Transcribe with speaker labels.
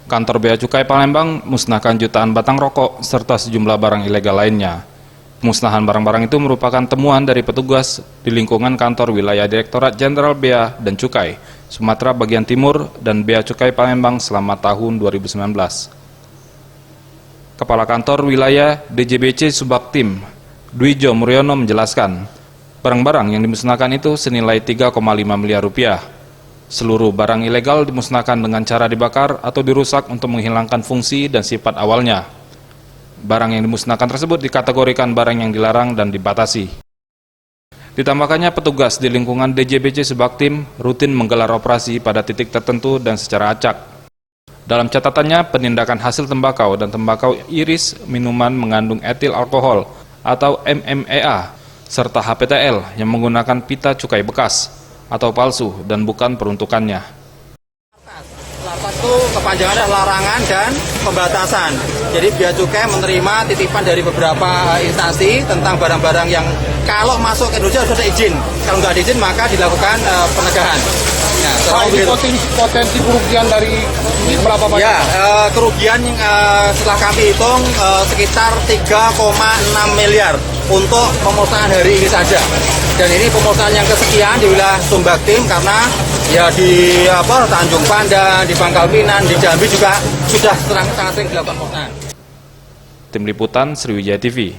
Speaker 1: Kantor Bea Cukai Palembang musnahkan jutaan batang rokok serta sejumlah barang ilegal lainnya. Pemusnahan barang-barang itu merupakan temuan dari petugas di lingkungan kantor wilayah Direktorat Jenderal Bea dan Cukai, Sumatera bagian Timur dan Bea Cukai Palembang selama tahun 2019. Kepala Kantor Wilayah DJBC Subaktim, Dwijo Muryono menjelaskan, barang-barang yang dimusnahkan itu senilai 3,5 miliar rupiah. Seluruh barang ilegal dimusnahkan dengan cara dibakar atau dirusak untuk menghilangkan fungsi dan sifat awalnya. Barang yang dimusnahkan tersebut dikategorikan barang yang dilarang dan dibatasi. Ditambahkannya, petugas di lingkungan DJBC Subaktim rutin menggelar operasi pada titik tertentu dan secara acak. Dalam catatannya, penindakan hasil tembakau dan tembakau iris minuman mengandung etil alkohol atau MMEA, serta HPTL yang menggunakan pita cukai bekas atau palsu dan bukan peruntukannya.
Speaker 2: Lartas itu kepanjangannya larangan dan pembatasan. Jadi Bea Cukai menerima titipan dari beberapa instansi tentang barang-barang yang kalau masuk ke Indonesia harus ada izin. Kalau nggak ada izin maka dilakukan penegahan. Nah,
Speaker 3: potensi kerugian dari ini berapa banyak?
Speaker 2: Ya, kerugian setelah kami hitung sekitar 3,6 miliar untuk pemusnahan hari ini saja. Dan ini pemusnahan yang kesekian di wilayah Subaktim karena ya di Tanjung Pandan, di Pangkal Pinang, di Jambi juga sudah sangat sering dilakukan pemusnahan.
Speaker 1: Tim Liputan Sriwijaya TV.